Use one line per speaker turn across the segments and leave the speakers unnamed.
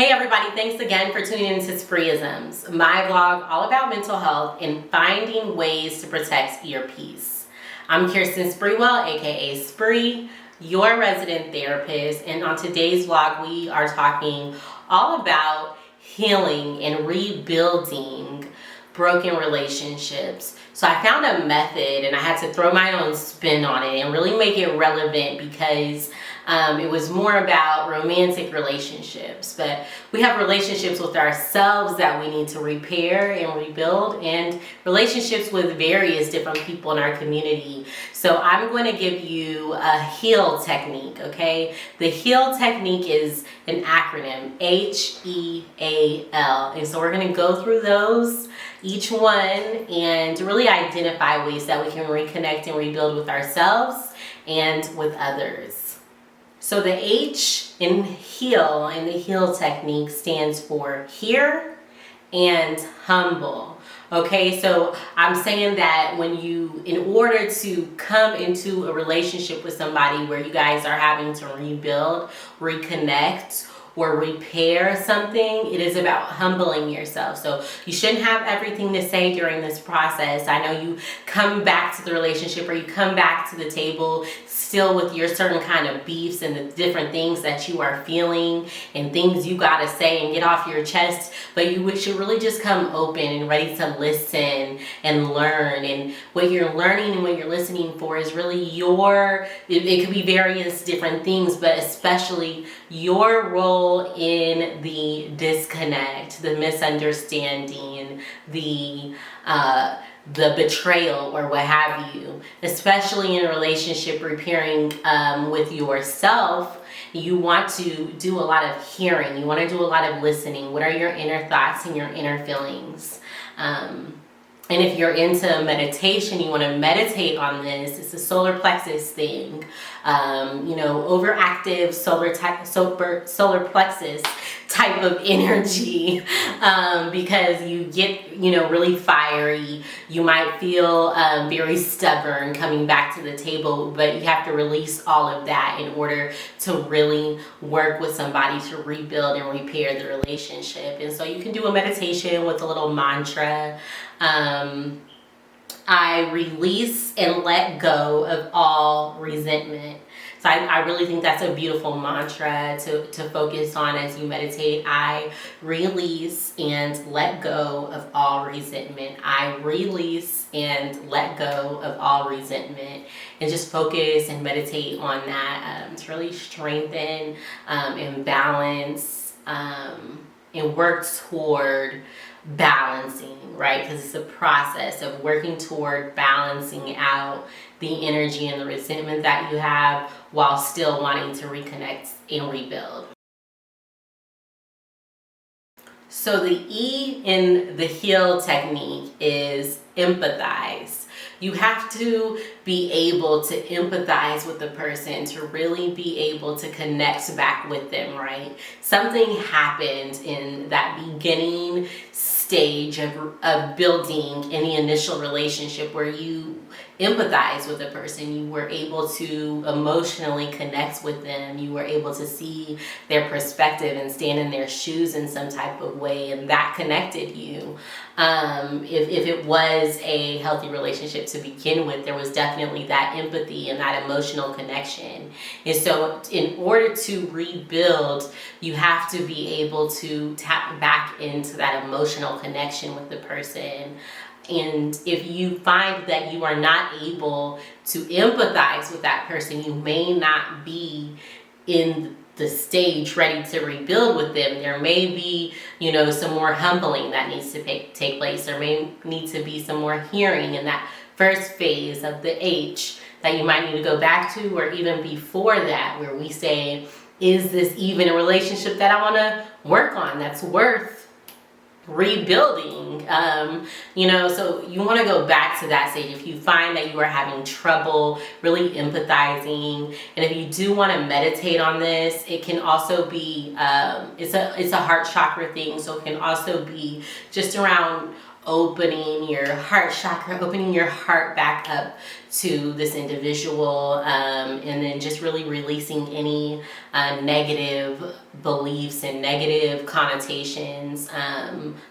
Hey everybody, thanks again for tuning in to Spreeisms, my vlog all about mental health and finding ways to protect your peace. I'm Kirsten Spreewell, aka Spree, your resident therapist, and on today's vlog we are talking all about healing and rebuilding broken relationships. So I found a method and I had to throw my own spin on it and really make it relevant because it was more about romantic relationships, but we have relationships with ourselves that we need to repair and rebuild, and relationships with various different people in our community. So I'm going to give you a HEAL technique, okay? The HEAL technique is an acronym, H.E.A.L. And so we're going to go through those, each one, and really identify ways that we can reconnect and rebuild with ourselves and with others. So the H in HEAL, in the HEAL technique, stands for hear and humble. Okay, so I'm saying that when you, in order to come into a relationship with somebody where you guys are having to rebuild, reconnect, or repair something, it is about humbling yourself. So you shouldn't have everything to say during this process. I know you come back to the relationship or you come back to the table still with your certain kind of beefs and the different things that you are feeling and things you gotta say and get off your chest, but you should really just come open and ready to listen and learn. And what you're learning and what you're listening for is really it could be various different things, but especially your role in the disconnect, the misunderstanding, the betrayal or what have you. Especially in a relationship repairing with yourself, you want to do a lot of hearing. You want to do a lot of listening. What are your inner thoughts and your inner feelings? And if you're into meditation, you want to meditate on this. It's a solar plexus thing. Overactive solar plexus type of energy, because you get, really fiery. You might feel very stubborn coming back to the table, but you have to release all of that in order to really work with somebody to rebuild and repair the relationship. And so you can do a meditation with a little mantra. I release and let go of all resentment. So I really think that's a beautiful mantra to focus on as you meditate. I release and let go of all resentment. I release and let go of all resentment. And just focus and meditate on that to really strengthen and balance and work toward balancing, right? Because it's a process of working toward balancing out the energy and the resentment that you have while still wanting to reconnect and rebuild. So the E in the HEAL technique is empathize. You have to be able to empathize with the person to really be able to connect back with them, right? Something happened in that beginning stage of building any initial relationship where you empathize with a person. You were able to emotionally connect with them. You were able to see their perspective and stand in their shoes in some type of way, and that connected you. If it was a healthy relationship to begin with, there was definitely that empathy and that emotional connection. And so in order to rebuild, you have to be able to tap back into that emotional connection with the person. And if you find that you are not able to empathize with that person, you may not be in the stage ready to rebuild with them. There may be, some more humbling that needs to take place. There may need to be some more hearing in that first phase of the H that you might need to go back to, or even before that, where we say, is this even a relationship that I want to work on that's worth rebuilding? So you want to go back to that stage if you find that you are having trouble really empathizing. And if you do want to meditate on this, it can also be it's a heart chakra thing, so it can also be just around opening your heart chakra, opening your heart back up to this individual, and then just really releasing any negative beliefs and negative connotations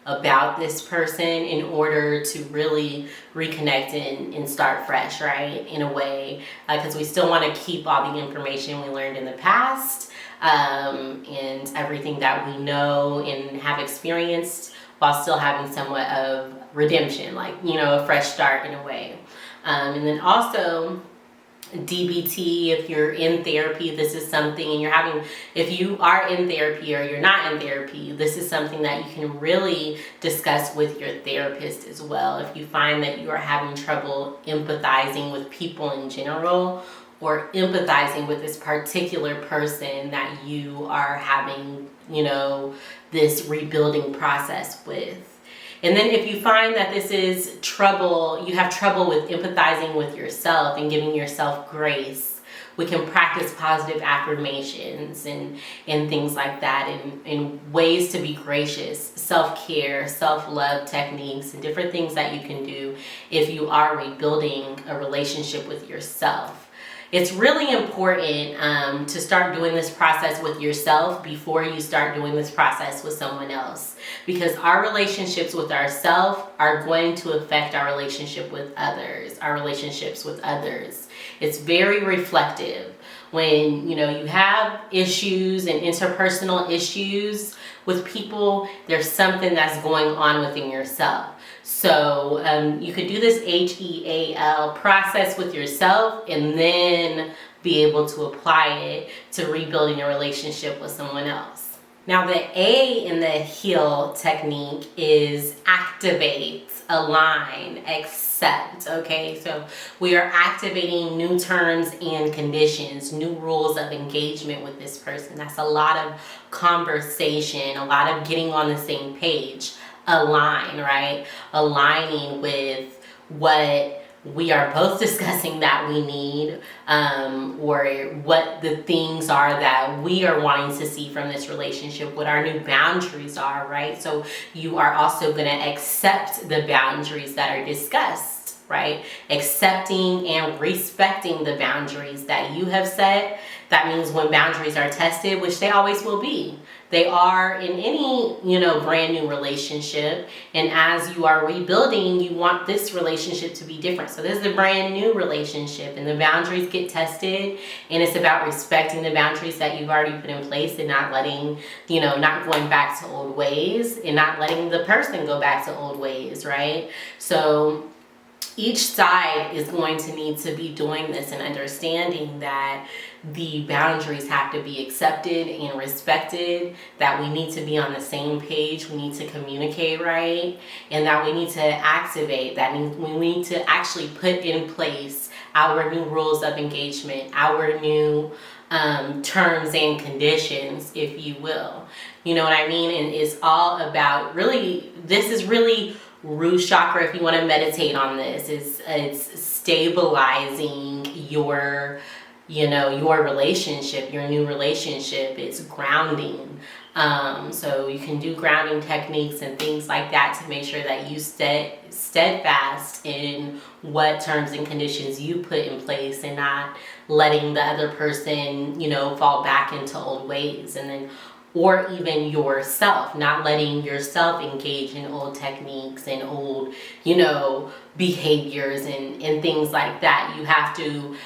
about this person in order to really reconnect and start fresh, right? In a way, because we still want to keep all the information we learned in the past, and everything that we know and have experienced, while still having somewhat of redemption, like, a fresh start in a way. And then also DBT, if you're in therapy, this is something, and if you are in therapy or you're not in therapy, this is something that you can really discuss with your therapist as well. If you find that you are having trouble empathizing with people in general, or empathizing with this particular person that you are having, this rebuilding process with. And then if you find that this is trouble, you have trouble with empathizing with yourself and giving yourself grace, we can practice positive affirmations and things like that, and ways to be gracious, self-care, self-love techniques, and different things that you can do if you are rebuilding a relationship with yourself. It's really important to start doing this process with yourself before you start doing this process with someone else, because our relationships with ourselves are going to affect our relationship with others, our relationships with others. It's very reflective. When you have issues and interpersonal issues with people, there's something that's going on within yourself. So you could do this H.E.A.L process with yourself and then be able to apply it to rebuilding a relationship with someone else. Now, the A in the H.E.A.L technique is activate, align, accept. Okay, so we are activating new terms and conditions, new rules of engagement with this person. That's a lot of conversation, a lot of getting on the same page. Align, right? Aligning with what we are both discussing that we need, or what the things are that we are wanting to see from this relationship, what our new boundaries are, right? So you are also going to accept the boundaries that are discussed, right? Accepting and respecting the boundaries that you have set. That means when boundaries are tested, which they always will be, they are in any, brand new relationship. And as you are rebuilding, you want this relationship to be different. So this is a brand new relationship and the boundaries get tested. And it's about respecting the boundaries that you've already put in place and not letting, not going back to old ways and not letting the person go back to old ways, right? So each side is going to need to be doing this and understanding that the boundaries have to be accepted and respected, that we need to be on the same page, we need to communicate right, and that we need to activate. That means we need to actually put in place our new rules of engagement, our new terms and conditions, if you will. You know what I mean? And it's all about really, this is really root chakra. If you want to meditate on this, it's stabilizing your relationship, your new relationship. It's grounding. So you can do grounding techniques and things like that to make sure that you stay steadfast in what terms and conditions you put in place, and not letting the other person, fall back into old ways. And then, or even yourself, not letting yourself engage in old techniques and old, behaviors and things like that. You have to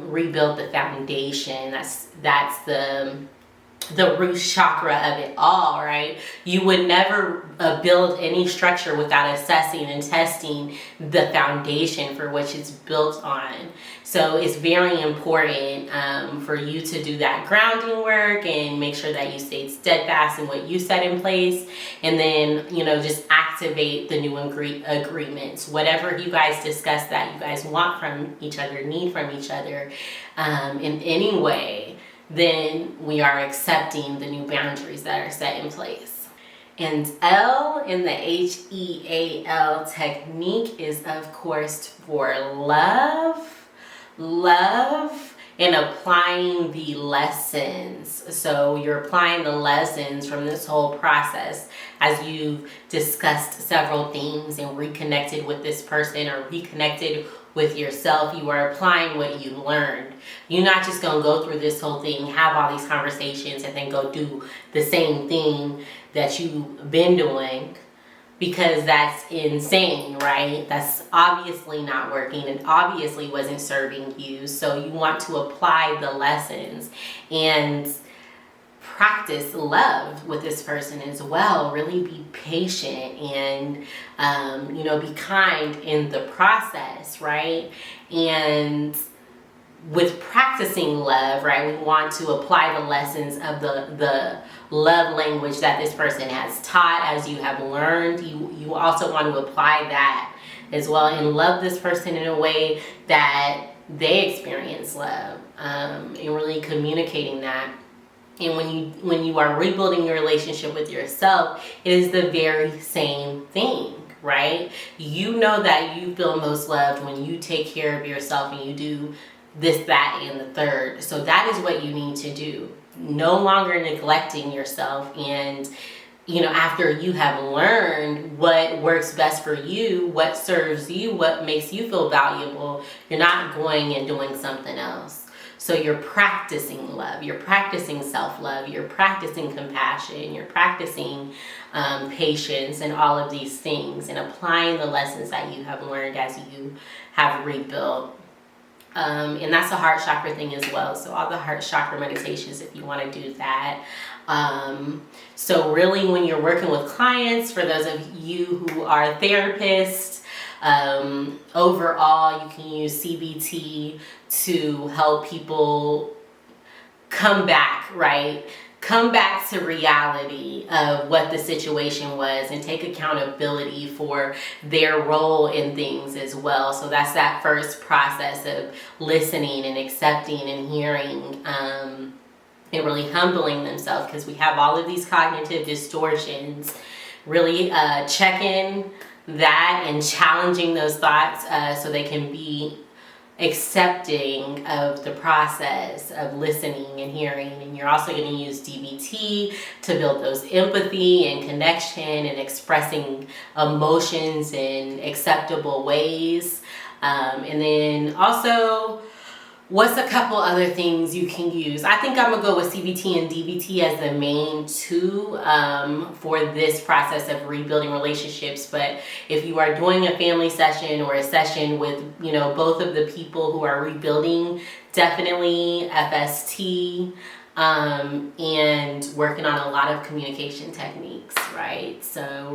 rebuild the foundation. That's the root chakra of it all, right? You would never build any structure without assessing and testing the foundation for which it's built on. So it's very important for you to do that grounding work and make sure that you stay steadfast in what you set in place, and then just activate the new agreements, whatever you guys discuss that you guys want from each other, need from each other in any way. Then we are accepting the new boundaries that are set in place. And L in the H.E.A.L technique is, of course, for love and applying the lessons. So you're applying the lessons from this whole process as you've discussed several things and reconnected with this person or reconnected with yourself. You are applying what you learned. You're not just going to go through this whole thing, have all these conversations, and then go do the same thing that you've been doing, because that's insane, right? That's obviously not working and obviously wasn't serving you. So you want to apply the lessons and practice love with this person as well. Really be patient and, be kind in the process, right? And with practicing love, right, we want to apply the lessons of the love language that this person has taught as you have learned. You also want to apply that as well and love this person in a way that they experience love, and really communicating that. And when you are rebuilding your relationship with yourself, it is the very same thing, right? You know that you feel most loved when you take care of yourself and you do this, that, and the third. So that is what you need to do. No longer neglecting yourself. And, after you have learned what works best for you, what serves you, what makes you feel valuable, you're not going and doing something else. So you're practicing love, you're practicing self-love, you're practicing compassion, you're practicing patience and all of these things, and applying the lessons that you have learned as you have rebuilt. And that's a heart chakra thing as well. So all the heart chakra meditations, if you want to do that. So really when you're working with clients, for those of you who are therapists, overall you can use CBT to help people come back, right? Come back to reality of what the situation was and take accountability for their role in things as well. So that's that first process of listening and accepting and hearing, and really humbling themselves, because we have all of these cognitive distortions. Really checking that and challenging those thoughts so they can be accepting of the process of listening and hearing. And you're also going to use DBT to build those empathy and connection and expressing emotions in acceptable ways. And then also, what's a couple other things you can use? I think I'm going to go with CBT and DBT as the main two for this process of rebuilding relationships. But if you are doing a family session or a session with, both of the people who are rebuilding, definitely FST, and working on a lot of communication techniques, right? So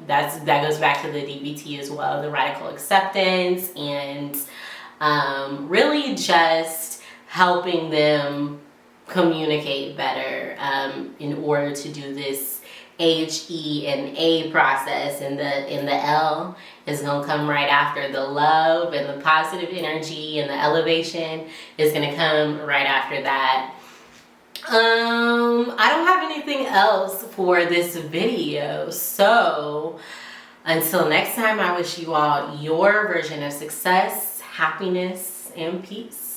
that goes back to the DBT as well, the radical acceptance, and really just helping them communicate better in order to do this H.E.A.L process. And the L is going to come right after. The love and the positive energy and the elevation is going to come right after that. I don't have anything else for this video, so until next time, I wish you all your version of success, happiness, and peace.